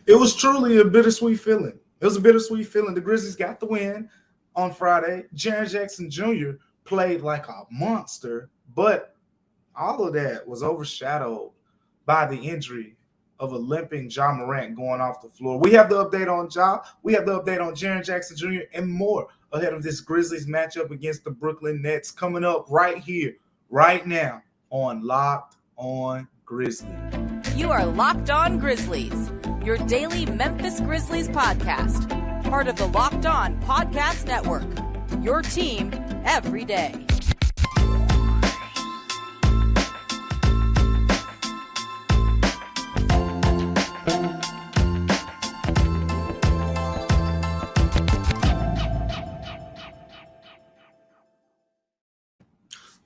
It was truly a bittersweet feeling. It was a bittersweet feeling. The Grizzlies got the win on Friday. Jaren Jackson Jr. played like a monster, but all of that was overshadowed by the injury of a limping Ja Morant going off the floor. We have the update on Ja. We have the update on Jaren Jackson Jr. and more ahead of this Grizzlies matchup against the Brooklyn Nets coming up right here, right now on Locked On Grizzlies. You are Locked On Grizzlies, your daily Memphis Grizzlies podcast, part of the Locked On Podcast Network, your team every day.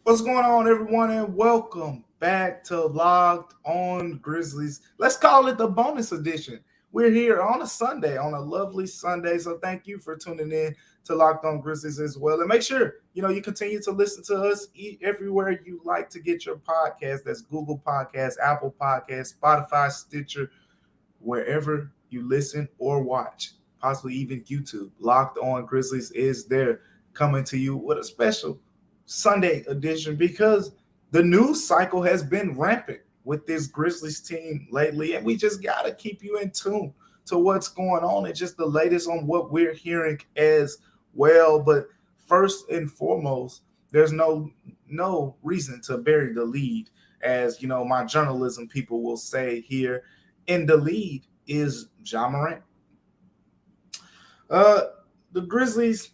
What's going on, everyone, and welcome back to Locked On Grizzlies. Let's call it the bonus edition. We're here on a Sunday, on a lovely Sunday, so thank you for tuning in to Locked On Grizzlies as well. And make sure, you continue to listen to us everywhere you like to get your podcast. That's Google Podcasts, Apple Podcasts, Spotify, Stitcher, wherever you listen or watch, possibly even YouTube. Locked On Grizzlies is there, coming to you with a special Sunday edition because the news cycle has been rampant with this Grizzlies team lately, and we just got to keep you in tune to what's going on and just the latest on what we're hearing as well. But first and foremost, there's no reason to bury the lead, as my journalism people will say here. And the lead is Ja Morant. The Grizzlies,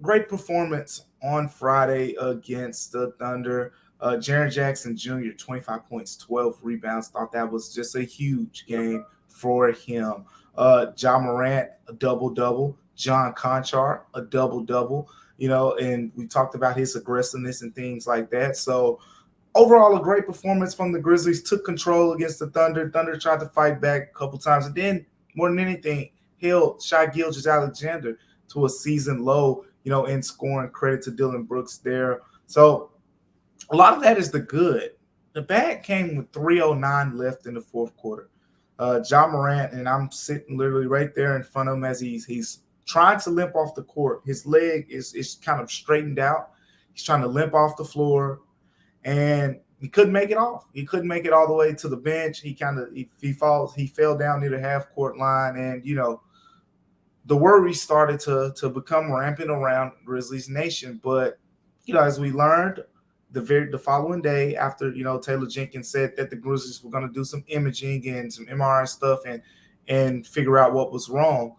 great performance on Friday against the Thunder. Jaren Jackson Jr., 25 points, 12 rebounds. Thought that was just a huge game for him. Ja Morant, a double-double. John Conchar, a double-double. And we talked about his aggressiveness and things like that. So overall, a great performance from the Grizzlies. Took control against the Thunder. Thunder tried to fight back a couple times. And then, more than anything, held Shai Gilgeous-Alexander to a season low, in scoring. Credit to Dylan Brooks there. So a lot of that is the good. The bad came with 3:09 left in the fourth quarter. Ja Morant, and I'm sitting literally right there in front of him as he's trying to limp off the court. His leg is kind of straightened out. He's trying to limp off the floor, and he couldn't make it off. He couldn't make it all the way to the bench. He fell down near the half court line, and the worry started to become rampant around Grizzlies Nation. But as we learned the following day, after Taylor Jenkins said that the Grizzlies were going to do some imaging and some MRI stuff and figure out what was wrong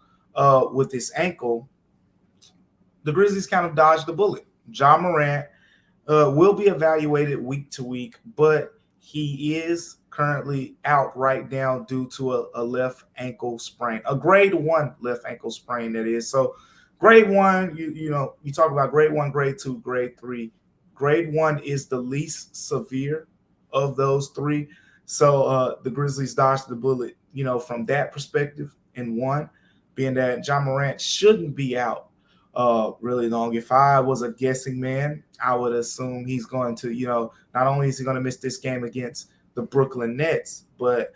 with his ankle, the Grizzlies kind of dodged the bullet. Ja Morant will be evaluated week to week, but he is currently out right now due to a left ankle sprain, a grade 1 left ankle sprain, that is. So grade 1, you talk about grade 1, grade 2, grade 3. Grade 1 is the least severe of those three. So the Grizzlies dodged the bullet, from that perspective. And one being that Ja Morant shouldn't be out really long. If I was a guessing man, I would assume he's going to, not only is he going to miss this game against the Brooklyn Nets, but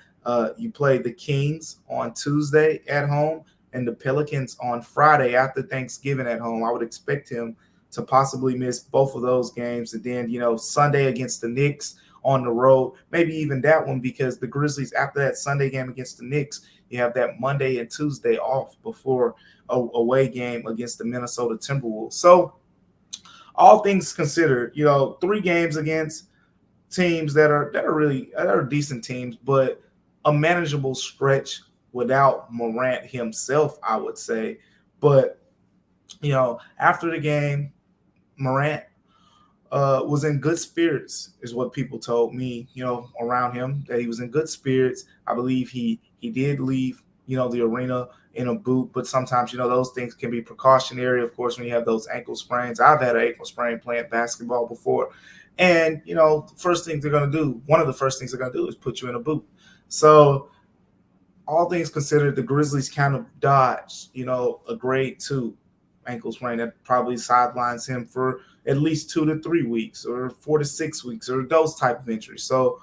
you play the Kings on Tuesday at home and the Pelicans on Friday after Thanksgiving at home. I would expect him to possibly miss both of those games. And then, Sunday against the Knicks on the road, maybe even that one, because the Grizzlies, after that Sunday game against the Knicks, you have that Monday and Tuesday off before a away game against the Minnesota Timberwolves. So all things considered, 3 games against teams that are decent teams, but a manageable stretch without Morant himself, I would say. But after the game, Morant was in good spirits, is what people told me, around him, that he was in good spirits. I believe he did leave, the arena in a boot, but sometimes, those things can be precautionary, of course, when you have those ankle sprains. I've had an ankle sprain playing basketball before. And, one of the first things they're going to do is put you in a boot. So all things considered, the Grizzlies kind of dodged, a grade 2 ankle sprain that probably sidelines him for at least 2 to 3 weeks or 4 to 6 weeks or those type of injuries. So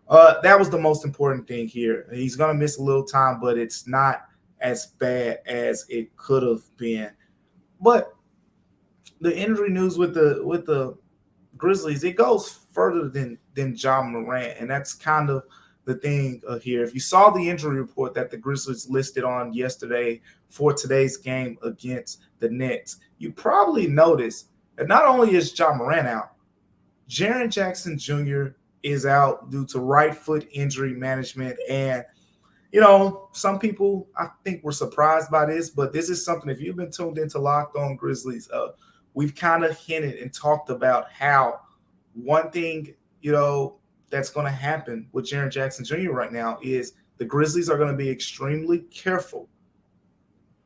That was the most important thing here. He's gonna miss a little time, but it's not as bad as it could have been. But the injury news with the Grizzlies, it goes further than Ja Morant, and that's kind of the thing here. If you saw the injury report that the Grizzlies listed on yesterday for today's game against the Nets, you probably noticed that not only is Ja Morant out, Jaren Jackson Jr. is out due to right foot injury management. And, some people I think were surprised by this, but this is something, if you've been tuned into Locked On Grizzlies, we've kind of hinted and talked about how one thing, that's going to happen with Jaren Jackson Jr. right now is the Grizzlies are going to be extremely careful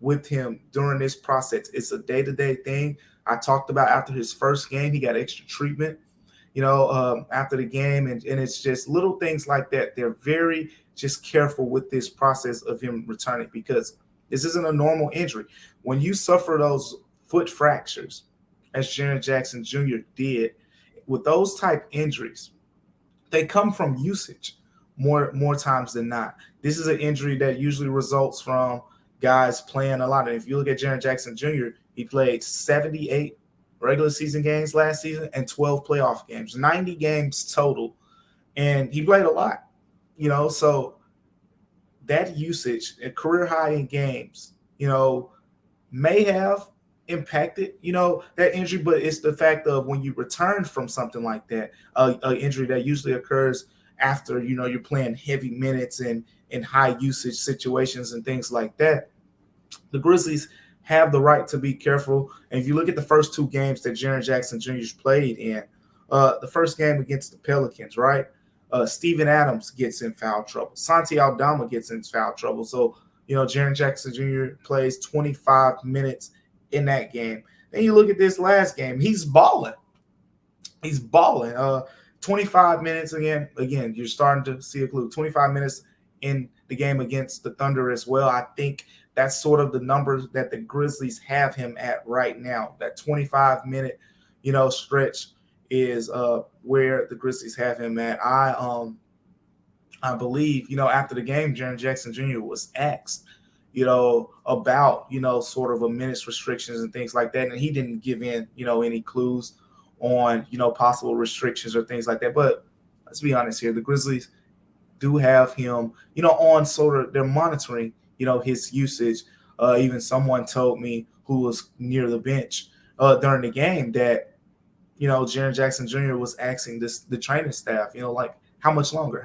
with him during this process. It's a day-to-day thing. I talked about after his first game, he got extra treatment, after the game. And it's just little things like that. They're very just careful with this process of him returning because this isn't a normal injury. When you suffer those foot fractures, as Jaren Jackson Jr. did, with those type injuries, they come from usage more times than not. This is an injury that usually results from guys playing a lot. And if you look at Jaren Jackson Jr., he played 78 regular season games last season and 12 playoff games, 90 games total. And he played a lot, so that usage, a career high in games, may have impacted, that injury, but it's the fact of when you return from something like that, an injury that usually occurs after, you're playing heavy minutes and in high usage situations and things like that. The Grizzlies have the right to be careful. And if you look at the first two games that Jaren Jackson Jr. played in, the first game against the Pelicans, right? Steven Adams gets in foul trouble. Santi Aldama gets in foul trouble. So, Jaren Jackson Jr. plays 25 minutes in that game. Then you look at this last game, he's balling. 25 minutes again, you're starting to see a clue. 25 minutes in the game against the Thunder as well. I think that's sort of the numbers that the Grizzlies have him at right now. That 25-minute, stretch is where the Grizzlies have him at. I believe, after the game, Jaren Jackson Jr. was asked, about, sort of a minutes restrictions and things like that. And he didn't give in, any clues on, possible restrictions or things like that. But let's be honest here, the Grizzlies do have him, on sort of, they're monitoring, his usage. Even someone told me who was near the bench during the game that, Jaren Jackson Jr. was asking the training staff, like, how much longer?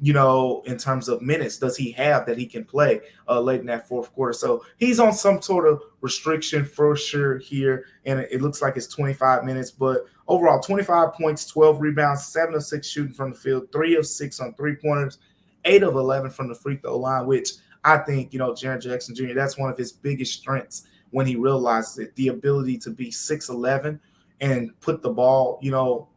In terms of minutes does he have that he can play late in that fourth quarter. So he's on some sort of restriction for sure here, and it looks like it's 25 minutes. But overall, 25 points, 12 rebounds, 7 of 6 shooting from the field, 3 of 6 on three-pointers, 8 of 11 from the free throw line, which I think, Jaren Jackson Jr., that's one of his biggest strengths when he realizes it, the ability to be 6'11" and put the ball,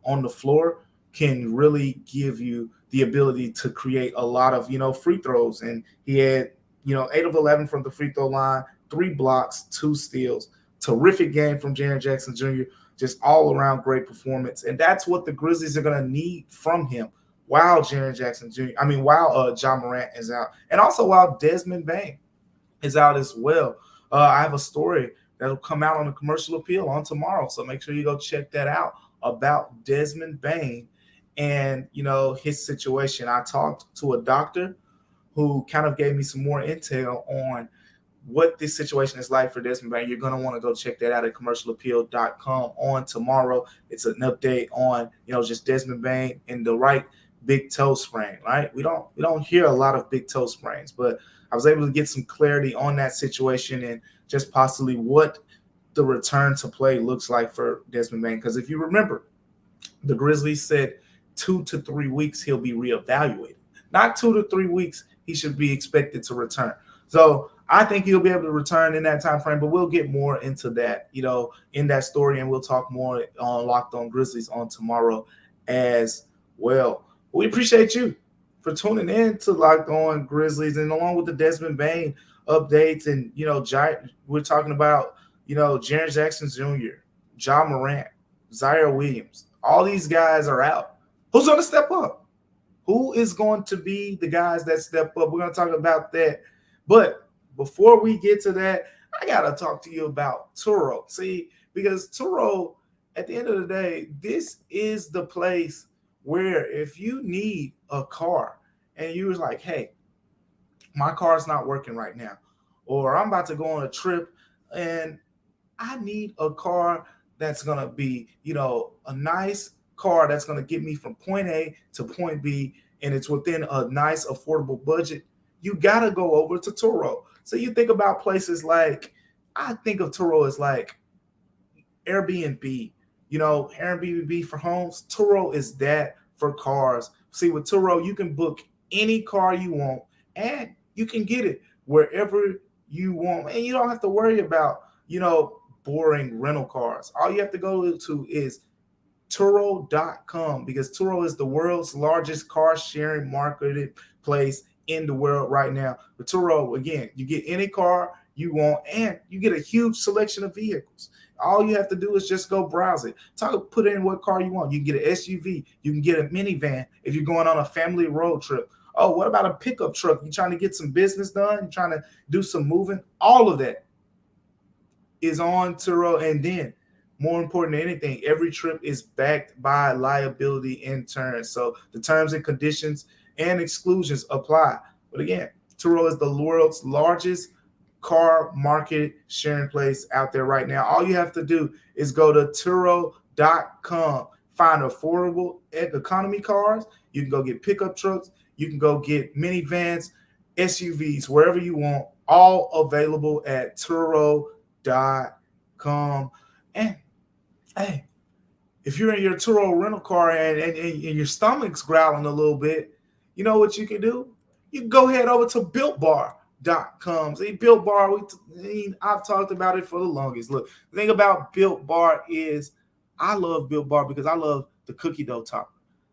on the floor can really give you the ability to create a lot of, free throws. And he had, 8 of 11 from the free throw line, 3 blocks, 2 steals. Terrific game from Jaren Jackson Jr., just all around great performance. And that's what the Grizzlies are going to need from him while Jaren Jackson Jr., while Ja Morant is out. And also while Desmond Bane is out as well. I have a story that'll come out on the Commercial Appeal on tomorrow. So make sure you go check that out about Desmond Bane and, his situation. I talked to a doctor who kind of gave me some more intel on what this situation is like for Desmond Bane. You're going to want to go check that out at commercialappeal.com on tomorrow. It's an update on, just Desmond Bane and the right big toe sprain, right? We don't hear a lot of big toe sprains, but I was able to get some clarity on that situation and just possibly what the return to play looks like for Desmond Bane. Because if you remember, the Grizzlies said 2 to 3 weeks he'll be reevaluated. Not 2 to 3 weeks he should be expected to return. So I think he'll be able to return in that time frame, but we'll get more into that, in that story, and we'll talk more on Locked On Grizzlies on tomorrow as well. We appreciate you for tuning in to Locked On Grizzlies, and along with the Desmond Bane updates, and we're talking about Jaren Jackson Jr., Ja Morant, Zaire Williams. All these guys are out Who's going to step up? Who is going to be the guys that step up? We're going to talk about that. But before we get to that, I got to talk to you about Turo. See, because Turo, at the end of the day, this is the place where if you need a car and you was like, hey, my car's not working right now, or I'm about to go on a trip and I need a car that's going to be, a nice car that's going to get me from point A to point B, and it's within a nice, affordable budget, you got to go over to Turo. So you think about places like, I think of Turo as like Airbnb, Airbnb for homes. Turo is that for cars. See, with Turo, you can book any car you want, and you can get it wherever you want. And you don't have to worry about, boring rental cars. All you have to go to is Turo.com, because Turo is the world's largest car sharing marketplace in the world right now. With Turo, again, you get any car you want and you get a huge selection of vehicles. All you have to do is just go browse it. Put in what car you want. You can get an SUV. You can get a minivan if you're going on a family road trip. Oh, what about a pickup truck? You're trying to get some business done? You're trying to do some moving? All of that is on Turo. And then, more important than anything, every trip is backed by liability insurance. So the terms and conditions and exclusions apply. But again, Turo is the world's largest car market sharing place out there right now. All you have to do is go to Turo.com, find affordable economy cars. You can go get pickup trucks. You can go get minivans, SUVs, wherever you want, all available at Turo.com. And hey, if you're in your Turo rental car and your stomach's growling a little bit, you know what you can do? You can go head over to BuiltBar.com. See, Built Bar, I've talked about it for the longest. Look, the thing about Built Bar is I love Built Bar because I love the cookie dough topper,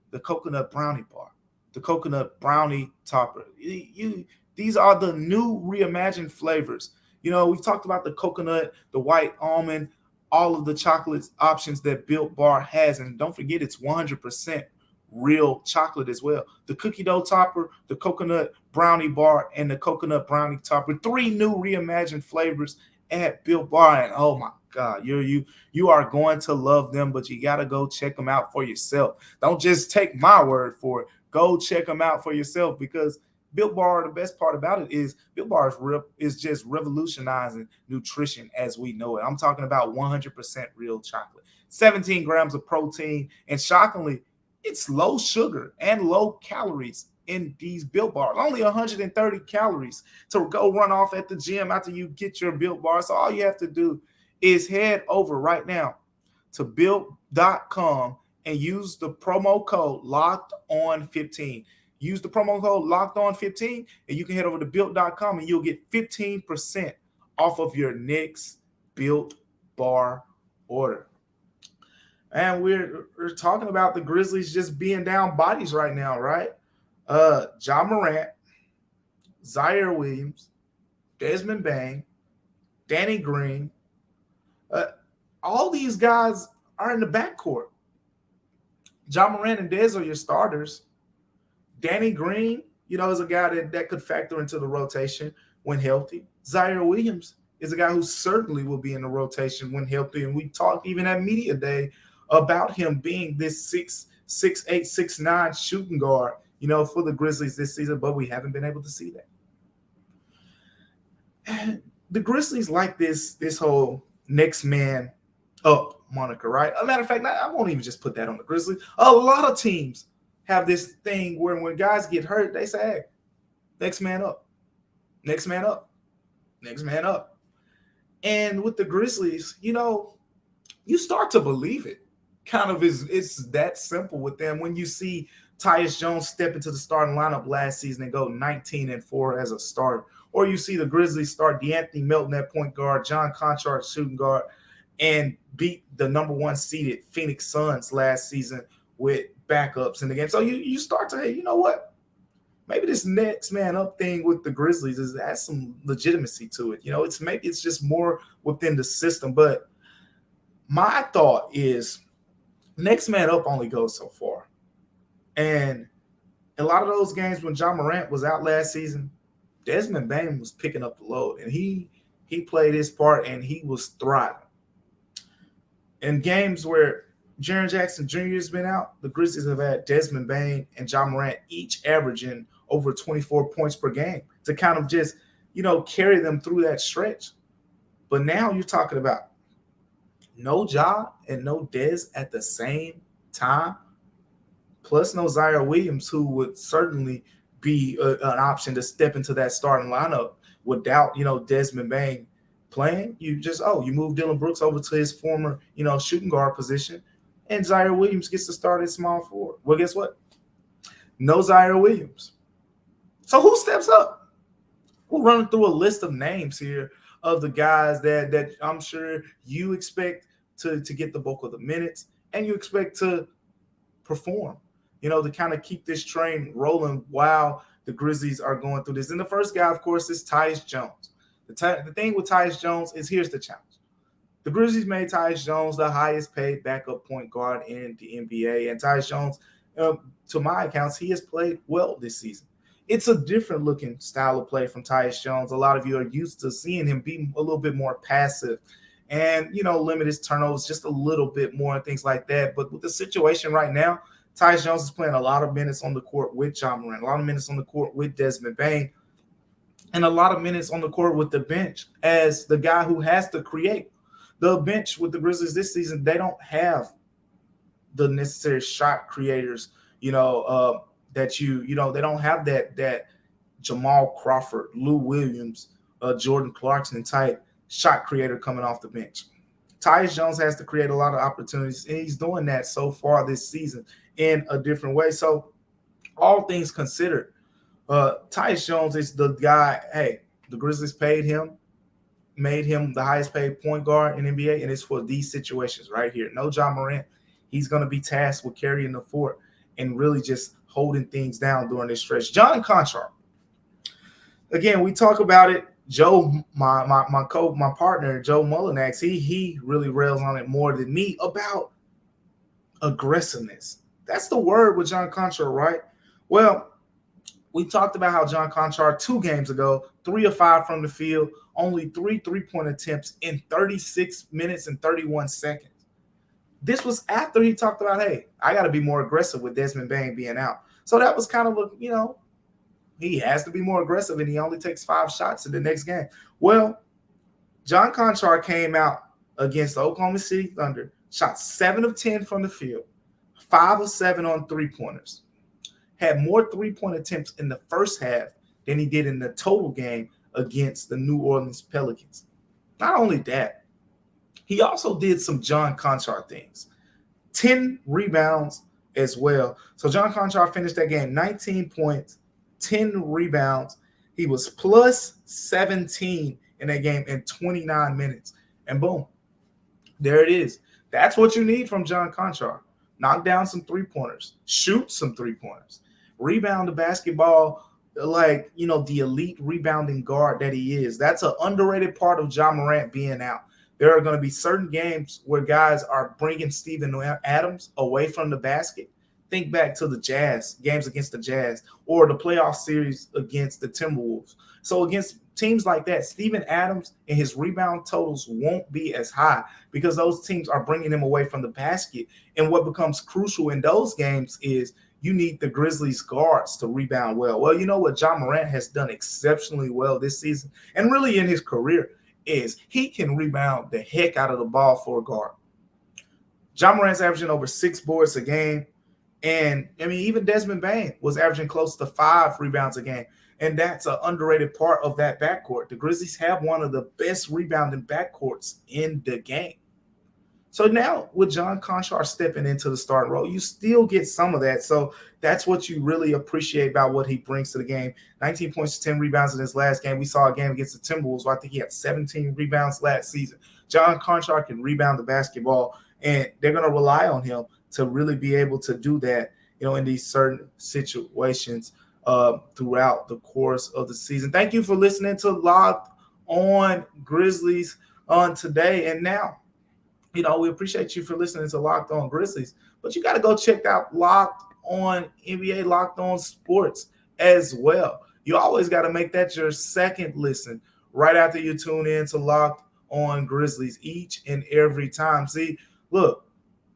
the coconut brownie bar, the coconut brownie topper. These are the new reimagined flavors. We've talked about the coconut, the white almond, all of the chocolate options that Built Bar has. And don't forget, it's 100% real chocolate as well. The cookie dough topper, the coconut brownie bar, and the coconut brownie topper. 3 new reimagined flavors at Built Bar. And oh my God, you are going to love them, but you got to go check them out for yourself. Don't just take my word for it. Go check them out for yourself, because Built Bar, the best part about it is Built Bar is just revolutionizing nutrition as we know it. I'm talking about 100% real chocolate, 17 grams of protein, and shockingly, it's low sugar and low calories in these Built Bars. Only 130 calories to go run off at the gym after you get your Built Bar. So all you have to do is head over right now to Built.com and use the promo code LOCKEDON15. Use the promo code LOCKEDON15, and you can head over to Built.com and you'll get 15% off of your next Built Bar order. And we're talking about the Grizzlies just being down bodies right now, right? Ja Morant, Zaire Williams, Desmond Bane, Danny Green. All these guys are in the backcourt. Ja Morant and Dez are your starters. Danny Green, is a guy that could factor into the rotation when healthy. Zaire Williams is a guy who certainly will be in the rotation when healthy. And we talked even at Media Day about him being this 6'8", 6'9" shooting guard, for the Grizzlies this season, but we haven't been able to see that. And the Grizzlies like this whole next man up moniker, right? As a matter of fact, I won't even just put that on the Grizzlies. A lot of teams have this thing where when guys get hurt, they say, hey, next man up, next man up, next man up. And with the Grizzlies, you start to believe it. Kind of it's that simple with them. When you see Tyus Jones step into the starting lineup last season and go 19-4 as a starter, or you see the Grizzlies start DeAnthony Melton at point guard, John Conchart shooting guard, and beat the number 1 seeded Phoenix Suns last season with backups in the game. So you start to, hey, you know what? Maybe this next man up thing with the Grizzlies has some legitimacy to it. It's just more within the system. But my thought is next man up only goes so far. And a lot of those games when Ja Morant was out last season, Desmond Bane was picking up the load, and he played his part, and he was thriving. In games where Jaren Jackson Jr. has been out, the Grizzlies have had Desmond Bane and Ja Morant each averaging over 24 points per game to kind of just, carry them through that stretch. But now you're talking about no Ja and no Dez at the same time, plus no Zaire Williams, who would certainly be an option to step into that starting lineup without, Desmond Bane playing. You move Dylan Brooks over to his former, shooting guard position, and Zaire Williams gets to start at small forward. Well, guess what? No Zaire Williams. So who steps up? We're running through a list of names here of the guys that I'm sure you expect to get the bulk of the minutes and you expect to perform, to kind of keep this train rolling while the Grizzlies are going through this. And the first guy, of course, is Tyus Jones. The thing with Tyus Jones is here's the challenge. The Grizzlies made Tyus Jones the highest paid backup point guard in the NBA. And Tyus Jones, to my accounts, he has played well this season. It's a different looking style of play from Tyus Jones. A lot of you are used to seeing him be a little bit more passive and, limit his turnovers just a little bit more and things like that. But with the situation right now, Tyus Jones is playing a lot of minutes on the court with Ja Morant, a lot of minutes on the court with Desmond Bane, and a lot of minutes on the court with the bench as the guy who has to create. The bench with the Grizzlies this season, they don't have the necessary shot creators, they don't have that Jamal Crawford, Lou Williams, Jordan Clarkson type shot creator coming off the bench. Tyus Jones has to create a lot of opportunities, and he's doing that so far this season in a different way. So all things considered, Tyus Jones is the guy, the Grizzlies made him the highest paid point guard in NBA, and it's for these situations right here. No Ja Morant. He's going to be tasked with carrying the fort and really just holding things down during this stretch. John Conchar. Again, we talk about it. Joe, my partner, Joe Mullinax, he really rails on it more than me about aggressiveness. That's the word with John Conchar, right? Well, we talked about how John Conchar 2 games ago, 3 of 5 from the field, only 3 3-point attempts in 36 minutes and 31 seconds. This was after he talked about, hey, I got to be more aggressive with Desmond Bane being out. So that was kind of he has to be more aggressive, and he only takes 5 shots in the next game. Well, John Conchar came out against the Oklahoma City Thunder, shot 7 of 10 from the field, 5 of 7 on 3-pointers, had more 3-point attempts in the first half than he did in the total game against the New Orleans Pelicans. Not only that, he also did some John Conchar things. 10 rebounds as well. So John Conchar finished that game 19 points, 10 rebounds. He was plus 17 in that game in 29 minutes. And boom, there it is. That's what you need from John Conchar. Knock down some 3-pointers. Shoot some 3-pointers. Rebound the basketball like, the elite rebounding guard that he is. That's an underrated part of Ja Morant being out. There are going to be certain games where guys are bringing Steven Adams away from the basket. Think back to the Jazz, games against the Jazz, or the playoff series against the Timberwolves. So against teams like that, Steven Adams and his rebound totals won't be as high because those teams are bringing him away from the basket. And what becomes crucial in those games is you need the Grizzlies guards to rebound well. Well, you know what Ja Morant has done exceptionally well this season and really in his career is he can rebound the heck out of the ball for a guard. Ja Morant's averaging over 6 boards a game. And, even Desmond Bane was averaging close to 5 rebounds a game. And that's an underrated part of that backcourt. The Grizzlies have one of the best rebounding backcourts in the game. So now with John Conchar stepping into the starting role, you still get some of that. So that's what you really appreciate about what he brings to the game. 19 points, 10 rebounds in his last game. We saw a game against the Timberwolves where I think he had 17 rebounds last season. John Conchar can rebound the basketball, and they're going to rely on him to really be able to do that, in these certain situations throughout the course of the season. Thank you for listening to Locked On Grizzlies on today. And now, we appreciate you for listening to Locked On Grizzlies, but you got to go check out Locked on NBA Locked On Sports as well. You always got to make that your second listen right after you tune in to Locked On Grizzlies each and every time. See, look,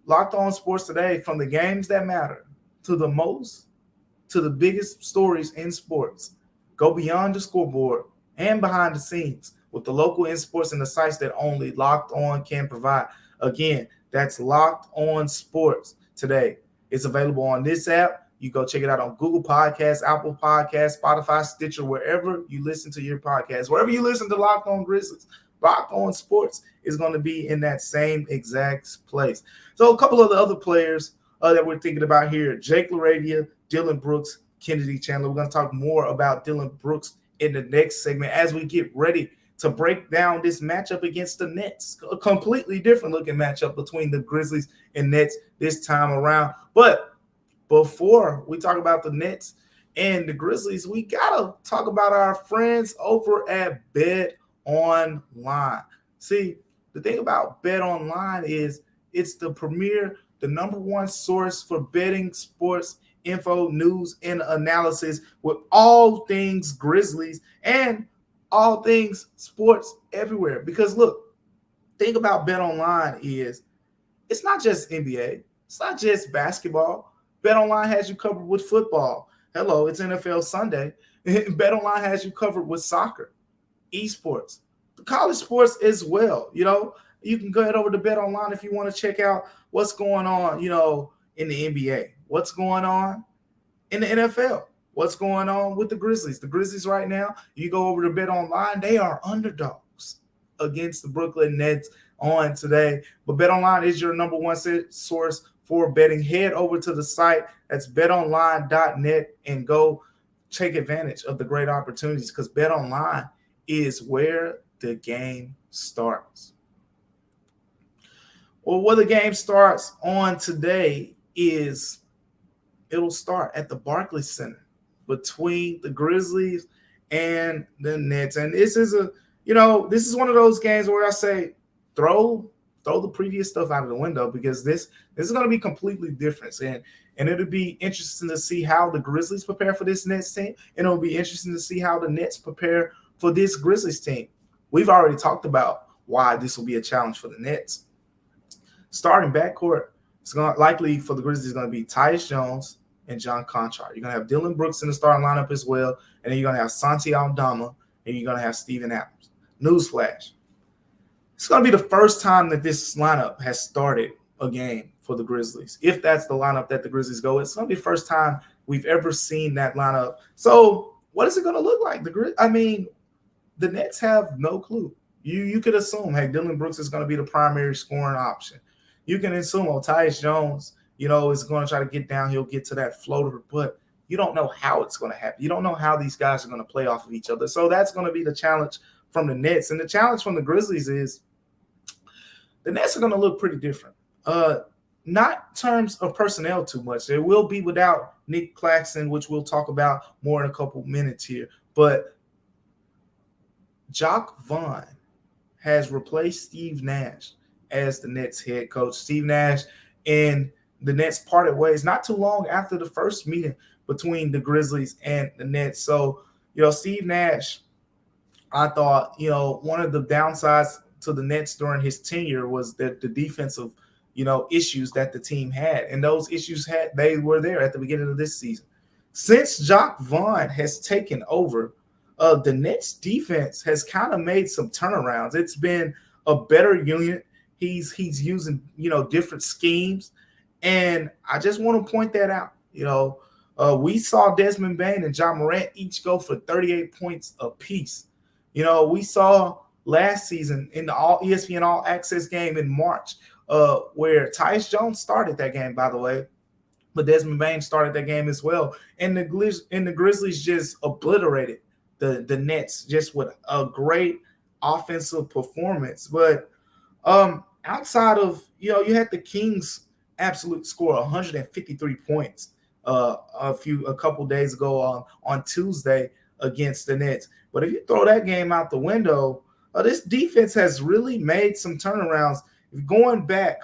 Locked On Sports today, from the games that matter to the biggest stories in sports, go beyond the scoreboard and behind the scenes with the local in sports and the sites that only Locked On can provide. Again, that's Locked On Sports today. It's available on this app. You go check it out on Google Podcasts, Apple Podcasts, Spotify, Stitcher, wherever you listen to your podcast. Wherever you listen to Locked On Grizzlies, Locked On Sports is going to be in that same exact place. So a couple of the other players that we're thinking about here, Jake LaRavia, Dillon Brooks, Kennedy Chandler. We're going to talk more about Dillon Brooks in the next segment as we get ready to break down this matchup against the Nets. A completely different looking matchup between the Grizzlies and Nets this time around. But before we talk about the Nets and the Grizzlies, we got to talk about our friends over at Bet Online. See, the thing about Bet Online is it's the number one source for betting, sports, info, news, and analysis with all things Grizzlies and all things sports everywhere. Because look, thing about Bet Online is it's not just NBA. It's not just basketball. Bet Online has you covered with football. Hello, it's NFL Sunday. Bet Online has you covered with soccer, esports, the college sports as well. You know, you can go ahead over to Bet Online if you want to check out what's going on, you know, in the NBA, what's going on in the NFL, what's going on with the Grizzlies. The Grizzlies right now, you go over to Bet Online, they are underdogs against the Brooklyn Nets on today. But Bet Online is your number one source for betting. Head over to the site, that's betonline.net, and go take advantage of the great opportunities, because Bet Online is where the game starts. Well, where the game starts on today is it'll start at the Barclays Center between the Grizzlies and the Nets. And this is this is one of those games where I say throw the previous stuff out of the window, because this is going to be completely different. And it'll be interesting to see how the Grizzlies prepare for this Nets team. And it'll be interesting to see how the Nets prepare for this Grizzlies team. We've already talked about why this will be a challenge for the Nets. Starting backcourt, it's likely for the Grizzlies going to be Tyus Jones and John Conchar. You're going to have Dillon Brooks in the starting lineup as well. And then you're going to have Santi Aldama, and you're going to have Steven Adams. Newsflash. It's going to be the first time that this lineup has started a game for the Grizzlies. If that's the lineup that the Grizzlies go with, it's going to be the first time we've ever seen that lineup. So what is it going to look like? The Nets have no clue. You could assume, hey, Dillon Brooks is going to be the primary scoring option. You can assume, Tyus Jones, is going to try to get down. He'll get to that floater, but you don't know how it's going to happen. You don't know how these guys are going to play off of each other. So that's going to be the challenge from the Nets. And the challenge from the Grizzlies is the Nets are going to look pretty different. Not in terms of personnel too much. They will be without Nick Claxton, which we'll talk about more in a couple minutes here. But Jacque Vaughn has replaced Steve Nash as the Nets head coach. Steve Nash and the Nets parted ways not too long after the first meeting between the Grizzlies and the Nets. So, Steve Nash, I thought, one of the downsides to the Nets during his tenure was that the defensive, issues that the team had. And those issues they were there at the beginning of this season. Since Jacque Vaughn has taken over, the Nets defense has kind of made some turnarounds. It's been a better unit. He's using, different schemes. And I just want to point that out. We saw Desmond Bane and Ja Morant each go for 38 points apiece. We saw last season in the ESPN All Access game in March, where Tyus Jones started that game, by the way, but Desmond Bane started that game as well. And the Grizzlies just obliterated the Nets just with a great offensive performance. But outside of, you had the Kings absolute score 153 points a couple days ago on Tuesday against the Nets. But if you throw that game out the window, this defense has really made some turnarounds. Going back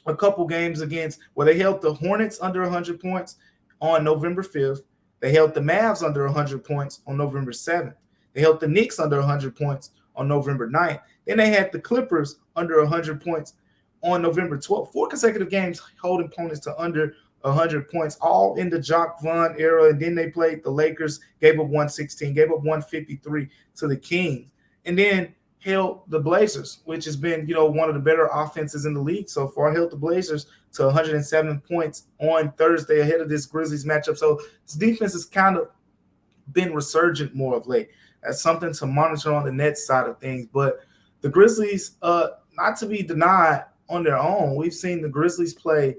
a couple games against where they held the Hornets under 100 points on November 5th. They held the Mavs under 100 points on November 7th. They held the Knicks under 100 points on November 9th. Then they had the Clippers under 100 points on November 12th. 4 consecutive games holding opponents to under 100 points, all in the Jock Vaughn era. And then they played the Lakers, gave up 116, gave up 153 to the Kings. And then held the Blazers, which has been, one of the better offenses in the league so far, held the Blazers to 107 points on Thursday ahead of this Grizzlies matchup. So this defense has kind of been resurgent more of late. That's something to monitor on the Nets side of things. But the Grizzlies, not to be denied on their own, we've seen the Grizzlies play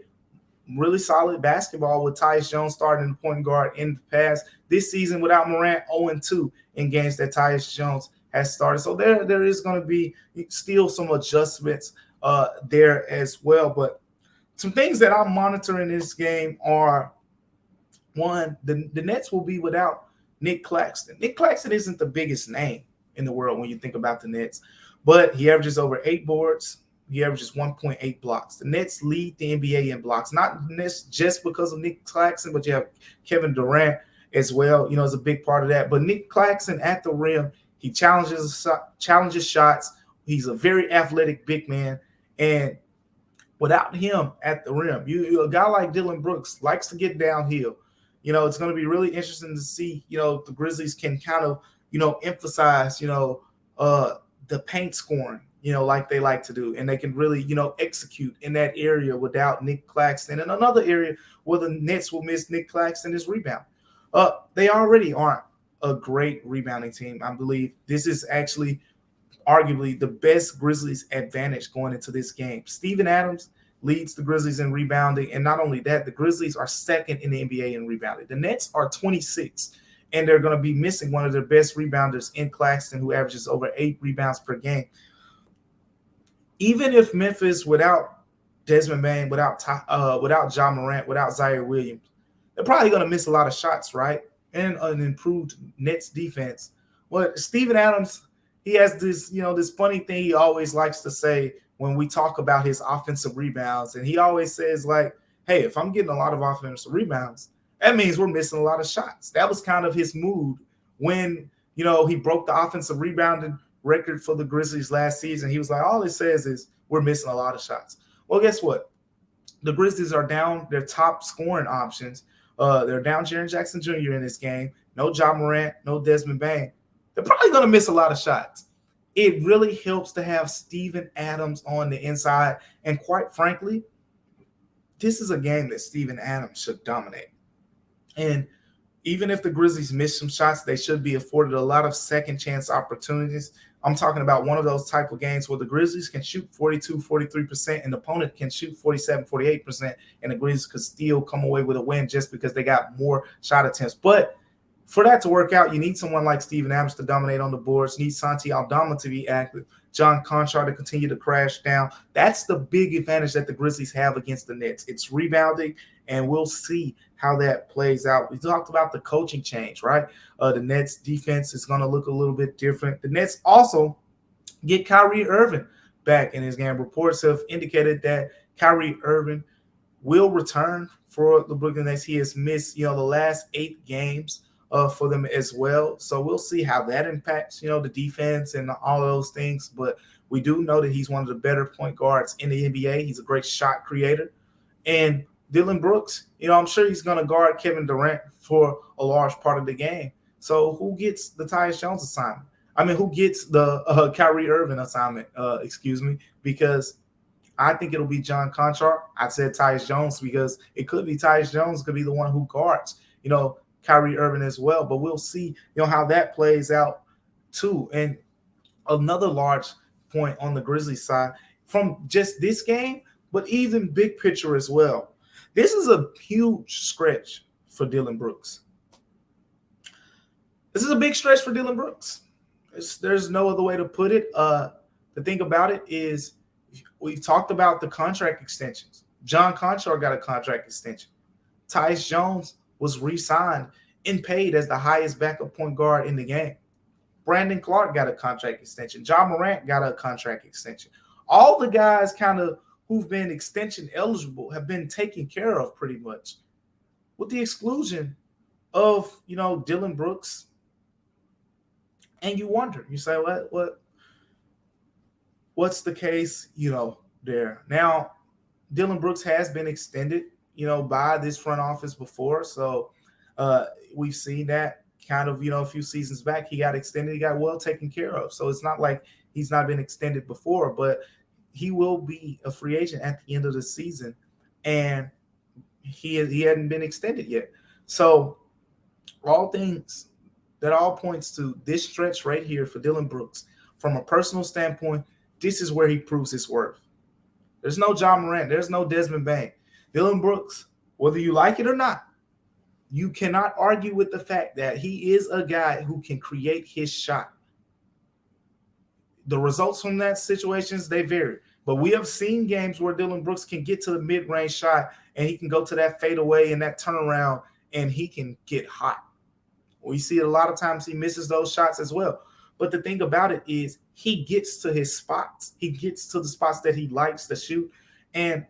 really solid basketball with Tyus Jones starting the point guard in the past. This season without Morant, 0-2 in games that Tyus Jones has started. So there is going to be still some adjustments there as well. But some things that I'm monitoring in this game are, one, the Nets will be without Nick Claxton. Nick Claxton isn't the biggest name in the world when you think about the Nets, but he averages over 8 boards. He averages 1.8 blocks. The Nets lead the NBA in blocks, not just because of Nick Claxton, but you have Kevin Durant as well, is a big part of that. But Nick Claxton at the rim, he challenges shots. He's a very athletic big man. And without him at the rim, a guy like Dillon Brooks likes to get downhill. It's going to be really interesting to see, the Grizzlies can kind of, emphasize, the paint scoring, like they like to do. And they can really, execute in that area without Nick Claxton. And another area where the Nets will miss Nick Claxton is rebound. They already aren't a great rebounding team. I believe this is actually arguably the best Grizzlies advantage going into this game. Steven Adams leads the Grizzlies in rebounding. And not only that, the Grizzlies are second in the NBA in rebounding. The Nets are 26th, and they're going to be missing one of their best rebounders in Claxton, who averages over 8 rebounds per game. Even if Memphis, without Desmond Bane, without Ja Morant, without Zaire Williams, they're probably going to miss a lot of shots, right? And an improved Nets defense. But Steven Adams, he has this, this funny thing he always likes to say when we talk about his offensive rebounds. And he always says, like, hey, if I'm getting a lot of offensive rebounds, that means we're missing a lot of shots. That was kind of his mood when, he broke the offensive rebounding record for the Grizzlies last season. He was like, all it says is we're missing a lot of shots. Well, guess what? The Grizzlies are down their top scoring options. They're down Jaren Jackson Jr. in this game. No Ja Morant, no Desmond Bane. They're probably going to miss a lot of shots. It really helps to have Steven Adams on the inside. And quite frankly, this is a game that Steven Adams should dominate. And even if the Grizzlies miss some shots, they should be afforded a lot of second chance opportunities. I'm talking about one of those type of games where the Grizzlies can shoot 42, 43%, and the opponent can shoot 47, 48%, and the Grizzlies could still come away with a win just because they got more shot attempts. But for that to work out, you need someone like Steven Adams to dominate on the boards. You need Santi Aldama to be active. John Conchar to continue to crash down. That's the big advantage that the Grizzlies have against the Nets. It's rebounding, and we'll see how that plays out. We talked about the coaching change, right? The Nets defense is going to look a little bit different. The Nets also get Kyrie Irving back in his game. Reports have indicated that Kyrie Irving will return for the Brooklyn Nets. He has missed, the last 8 games for them as well. So we'll see how that impacts, the defense and all of those things. But we do know that he's one of the better point guards in the NBA. He's a great shot creator. And Dillon Brooks, I'm sure he's going to guard Kevin Durant for a large part of the game. So who gets the Tyus Jones assignment? Who gets the Kyrie Irving assignment, because I think it'll be John Conchar. I said Tyus Jones because it could be Tyus Jones could be the one who guards, Kyrie Irving as well. But we'll see, how that plays out too. And another large point on the Grizzlies side from just this game, but even big picture as well. This is a huge stretch for Dillon Brooks. This is a big stretch for Dillon Brooks. There's no other way to put it. The thing about it is we've talked about the contract extensions. John Conchar got a contract extension. Tyus Jones was re-signed and paid as the highest backup point guard in the game. Brandon Clark got a contract extension. Ja Morant got a contract extension. All the guys kind of who've been extension eligible have been taken care of pretty much, with the exclusion of, Dillon Brooks. And you wonder, you say, what's the case, there. Now, Dillon Brooks has been extended, by this front office before. So we've seen that kind of, a few seasons back. He got extended. He got well taken care of. So it's not like he's not been extended before, but he will be a free agent at the end of the season. And he hadn't been extended yet. So all things that all points to this stretch right here for Dillon Brooks. From a personal standpoint, this is where he proves his worth. There's no Ja Morant. There's no Desmond Bane. Dillon Brooks, whether you like it or not, you cannot argue with the fact that he is a guy who can create his shot. The results from that situations, they vary. But we have seen games where Dillon Brooks can get to the mid-range shot and he can go to that fadeaway and that turnaround and he can get hot. We see a lot of times he misses those shots as well. But the thing about it is he gets to his spots. He gets to the spots that he likes to shoot. And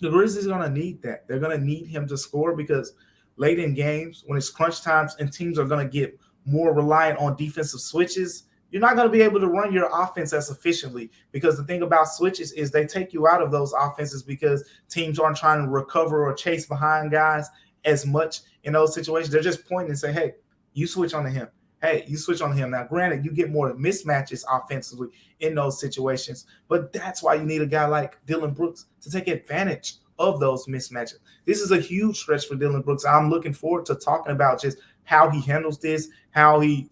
the Grizzlies are going to need that. They're going to need him to score because late in games, when it's crunch times and teams are going to get more reliant on defensive switches, you're not going to be able to run your offense as efficiently, because the thing about switches is they take you out of those offenses because teams aren't trying to recover or chase behind guys as much in those situations. They're just pointing and say, hey, you switch on to him. Hey, you switch on him. Now, granted, you get more mismatches offensively in those situations, but that's why you need a guy like Dillon Brooks to take advantage of those mismatches. This is a huge stretch for Dillon Brooks. I'm looking forward to talking about just how he handles this, how he,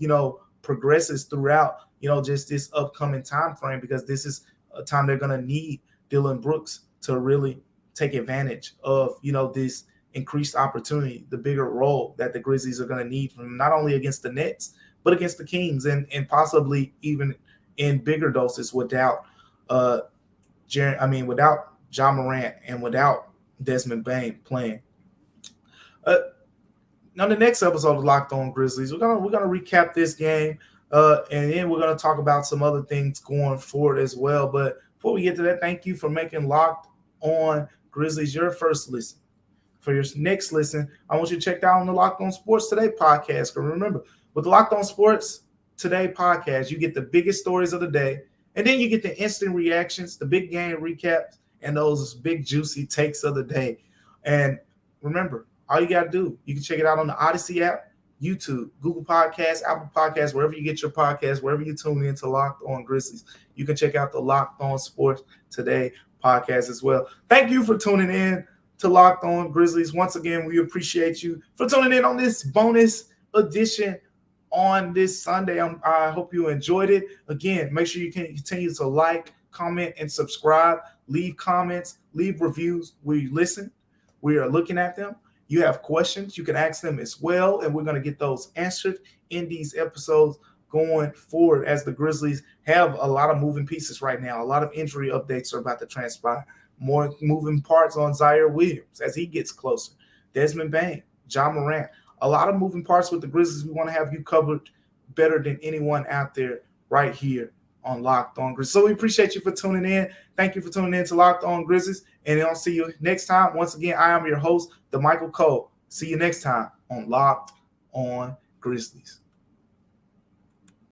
progresses throughout, just this upcoming time frame, because this is a time they're going to need Dillon Brooks to really take advantage of, this increased opportunity, the bigger role that the Grizzlies are going to need from him, not only against the Nets, but against the Kings and possibly even in bigger doses without without Ja Morant and without Desmond Bane playing. On the next episode of Locked On Grizzlies, we're gonna recap this game, and then we're gonna talk about some other things going forward as well. But before we get to that, thank you for making Locked On Grizzlies your first listen. For your next listen, I want you to check out the Locked On Sports Today podcast. Because remember, with the Locked On Sports Today podcast, you get the biggest stories of the day, and then you get the instant reactions, the big game recaps, and those big juicy takes of the day. And remember, all you got to do, you can check it out on the Odyssey app, YouTube, Google Podcasts, Apple Podcasts, wherever you get your podcasts, wherever you tune in to Locked On Grizzlies. You can check out the Locked On Sports Today podcast as well. Thank you for tuning in to Locked On Grizzlies. Once again, we appreciate you for tuning in on this bonus edition on this Sunday. I hope you enjoyed it. Again, make sure you can continue to like, comment, and subscribe. Leave comments, leave reviews. We listen. We are looking at them. You have questions, you can ask them as well, and we're going to get those answered in these episodes going forward, as the Grizzlies have a lot of moving pieces right now. A lot of injury updates are about to transpire. More moving parts on Zaire Williams as he gets closer. Desmond Bane, Ja Morant. A lot of moving parts with the Grizzlies. We want to have you covered better than anyone out there right here on Locked On Grizzlies. So we appreciate you for tuning in. Thank you for tuning in to Locked On Grizzlies. And I'll see you next time. Once again, I am your host, Damichael Cole. See you next time on Locked On Grizzlies.